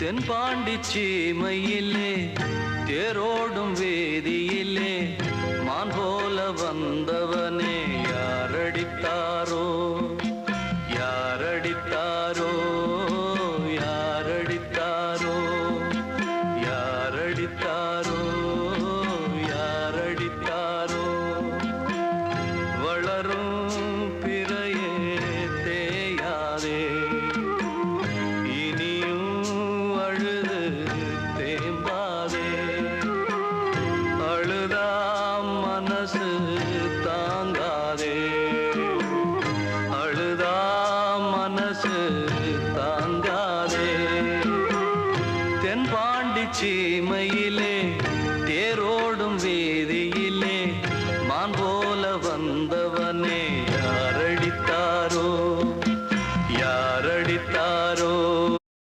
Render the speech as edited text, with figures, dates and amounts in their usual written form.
தென்பாண்டி சீமையிலே தேரோடும் வேதியிலே மான் போல வந்தவனே யாரடித்தாரோ யாரடித்தாரோ யாரடித்தாரோ யாரடித்தாரோ யாரடித்தாரோ வளரும் பிறையே தேயாதே தாங்காதே அழுதா மனசு தாங்காதே தென்பாண்டி